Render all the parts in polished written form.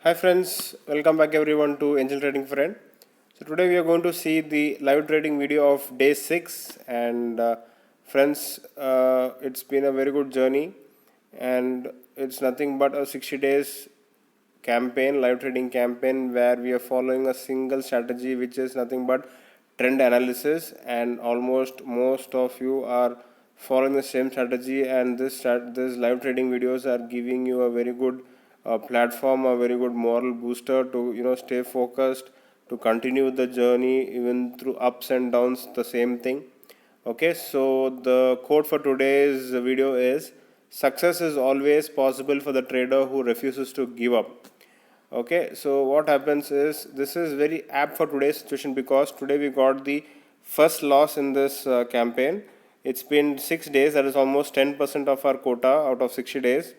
Hi friends, welcome back everyone to Angel Trading Friend. So today we are going to see the live trading video of day 6 and friends, it's been a very good journey and it's nothing but a 60 days campaign, live trading campaign where we are following a single strategy which is nothing but trend analysis, and almost most of you are following the same strategy, and this live trading videos are giving you a very good platform, a very good moral booster to stay focused, to continue the journey even through ups and downs, the same thing. Okay, so the quote for today's video is: success is always possible for the trader who refuses to give up. Okay, so what happens is this is very apt for today's situation, because today we got the first loss in this campaign. It's been 6 days, that is almost 10% of our quota out of 60 days,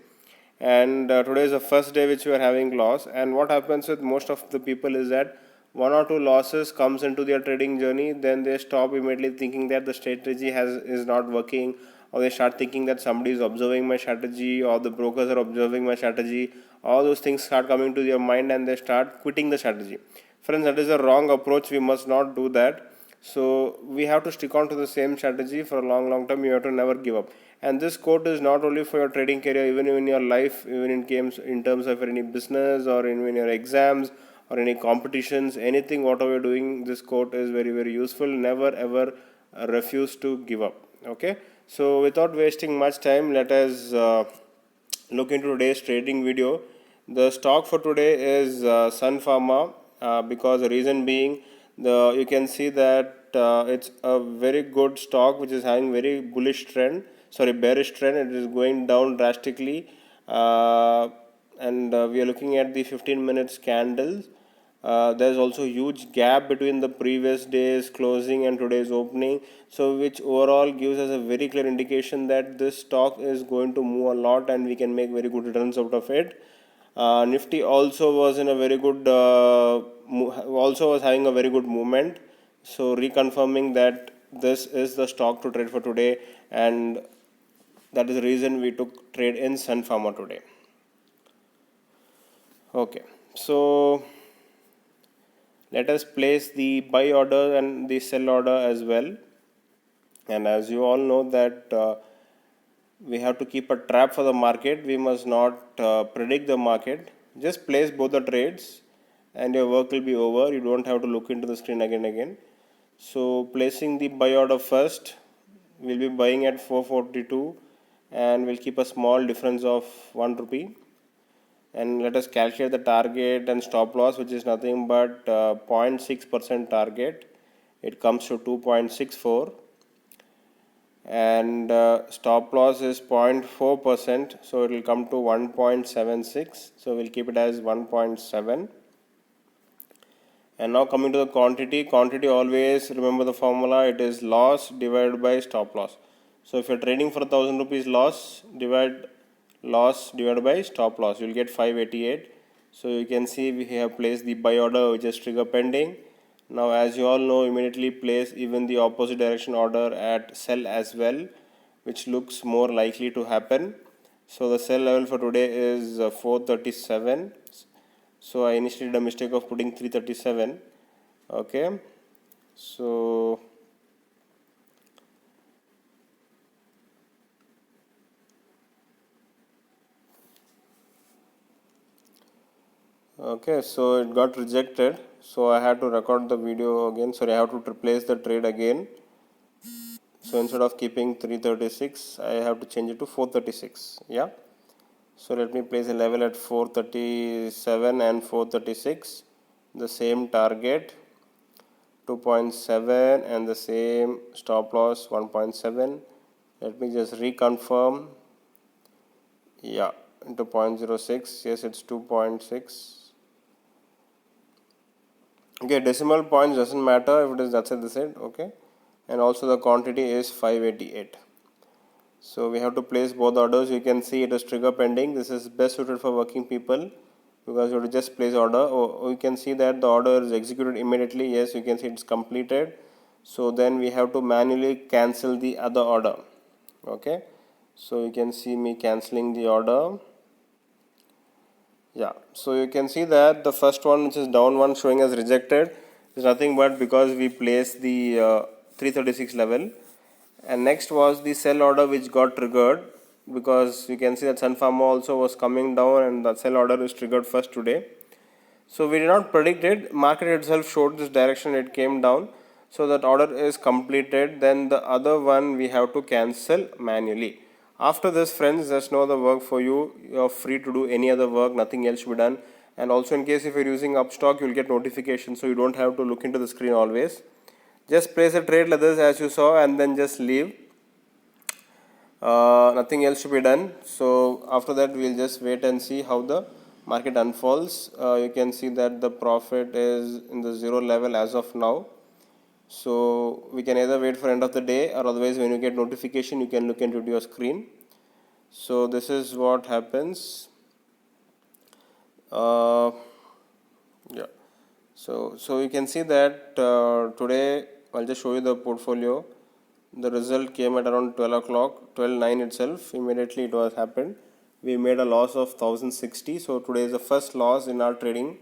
and today is the first day which we are having loss. And what happens with most of the people is that one or two losses comes into their trading journey, then they stop immediately, thinking that the strategy is not working, or they start thinking that somebody is observing my strategy, or the brokers are observing my strategy. All those things start coming to their mind and they start quitting the strategy. Friends, that is a wrong approach. We must not do that. So we have to stick on to the same strategy for a long time. You have to never give up. And this quote is not only for your trading career, even in your life, even in games, in terms of any business or in your exams or any competitions, anything whatever you're doing, this quote is very useful. Never ever refuse to give up. Okay, so without wasting much time, let us look into today's trading video. The stock for today is Sun Pharma, because the reason being, the you can see that it's a very good stock which is having very bullish trend, sorry, bearish trend. It is going down drastically, and we are looking at the 15 minutes candles. There's also huge gap between the previous day's closing and today's opening, so which overall gives us a very clear indication that this stock is going to move a lot and we can make very good returns out of it. Nifty also was in a very good also was having a very good movement, so reconfirming that this is the stock to trade for today, and that is the reason we took trade in Sun Pharma today. Okay, so let us place the buy order and the sell order as well. And as you all know that we have to keep a trap for the market. We must not predict the market. Just place both the trades and your work will be over. You don't have to look into the screen again. So placing the buy order first, we'll be buying at 442 and we'll keep a small difference of 1 rupee. And let us calculate the target and stop loss, which is nothing but 0.6% target. It comes to 2.64, and stop loss is 0.4%, so it will come to 1.76, so we'll keep it as 1.7. And now coming to the quantity, always remember the formula. It is loss divided by stop loss. So if you're trading for 1000 rupees, loss divided by stop loss, you will get 588. So you can see we have placed the buy order, which is trigger pending. Now as you all know, immediately place even the opposite direction order at sell as well, which looks more likely to happen. So the sell level for today is 437. So I initially did a mistake of putting 337. Okay, so so it got rejected, so I had to record the video again. Sorry, I have to replace the trade again. So instead of keeping 336, I have to change it to 436. Yeah, so let me place a level at 437 and 436, the same target 2.7 and the same stop loss 1.7. Let me just reconfirm. Yeah, into 0.06. Yes, it's 2.6. Okay, decimal points doesn't matter if it is that's it. Okay, and also the quantity is 588. So we have to place both orders. You can see it is trigger pending. This is best suited for working people, because you have to just place order. Or you can see that the order is executed immediately. Yes, you can see it's completed. So then we have to manually cancel the other order. Okay, so you can see me cancelling the order. Yeah, so you can see that the first one, which is down one showing as rejected, is nothing but because we placed the 336 level. And next was the sell order which got triggered, because you can see that Sun Pharma also was coming down and the sell order is triggered first today. So we did not predict it. Market itself showed this direction, it came down. So that order is completed. Then the other one we have to cancel manually. After this, friends, there's no other work for you. You're free to do any other work, nothing else should be done. And also, in case if you're using Upstock, you'll get notifications, so you don't have to look into the screen always. Just place a trade like this as you saw and then just leave. Nothing else to be done. So after that, we'll just wait and see how the market unfolds. You can see that the profit is in the zero level as of now. So we can either wait for end of the day, or otherwise when you get notification you can look into your screen. So this is what happens. uh, yeah, so you can see that today I'll just show you the portfolio. The result came at around 12 o'clock, 12:09 itself. Immediately it was happened. We made a loss of 1060. So today is the first loss in our trading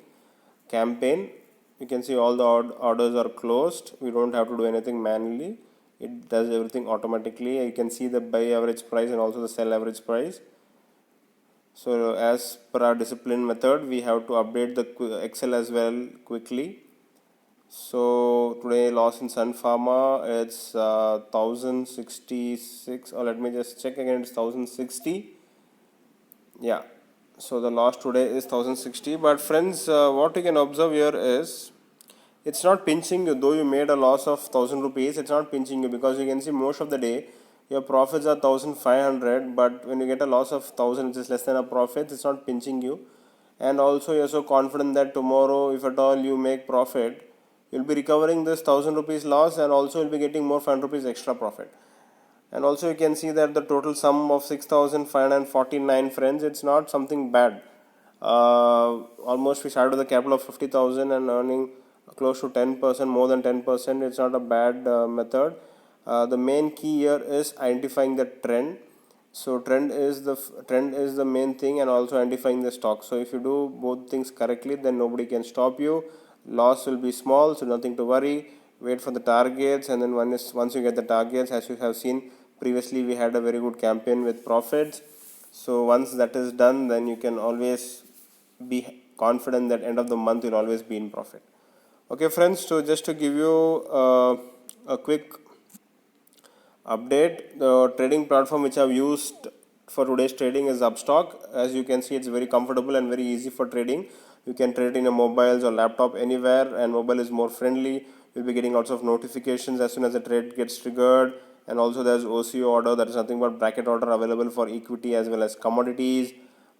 campaign. You can see all the orders are closed. We don't have to do anything manually. It does everything automatically. You can see the buy average price and also the sell average price. So as per our discipline method, we have to update the Excel as well quickly. So today loss in Sun Pharma, it's 1066, or let me just check again, it's 1060. Yeah, so the loss today is 1060. But friends, what you can observe here is it's not pinching you. Though you made a loss of 1000 rupees, it's not pinching you, because you can see most of the day your profits are 1500, but when you get a loss of 1000, which is less than a profit, it's not pinching you. And also you're so confident that tomorrow, if at all you make profit, you'll be recovering this 1000 rupees loss, and also you'll be getting more 500 rupees extra profit. And also you can see that the total sum of 6549, friends, it's not something bad. Almost we started with a capital of 50,000 and earning close to 10%, more than 10%. It's not a bad method. The main key here is identifying the trend. So trend is the main thing, and also identifying the stock. So if you do both things correctly, then nobody can stop you. Loss will be small, so nothing to worry. Wait for the targets, and then once you get the targets, as you have seen previously, we had a very good campaign with profits. So once that is done, then you can always be confident that end of the month you'll always be in profit. Okay, friends, so just to give you a quick update, the trading platform which I've used for today's trading is Upstock. As you can see, it's very comfortable and very easy for trading. You can trade in your mobiles or laptop anywhere, and mobile is more friendly. You'll be getting lots of notifications as soon as the trade gets triggered. And also there's OCO order, that is nothing but bracket order, available for equity as well as commodities.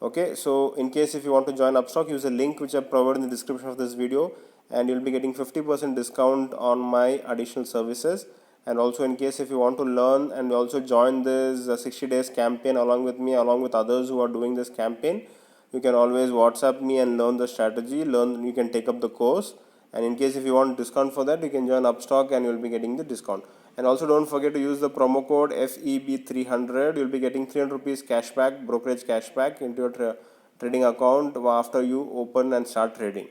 Okay, so in case if you want to join Upstock, use the link which I provided in the description of this video, and you'll be getting 50% discount on my additional services. And also, in case if you want to learn and also join this 60 days campaign along with me, along with others who are doing this campaign, you can always WhatsApp me and learn the strategy. You can take up the course. And in case if you want discount for that, you can join Upstock and you'll be getting the discount. And also don't forget to use the promo code FEB300. You'll be getting 300 rupees cashback, brokerage cashback into your trading account after you open and start trading.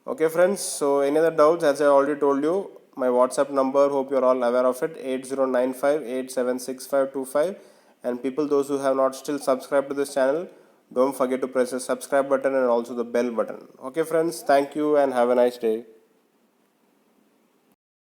Okay, friends, so any other doubts, as I already told you, my WhatsApp number, hope you're all aware of it, 8095876525. And people, those who have not still subscribed to this channel, don't forget to press the subscribe button and also the bell button. Okay, friends, thank you and have a nice day.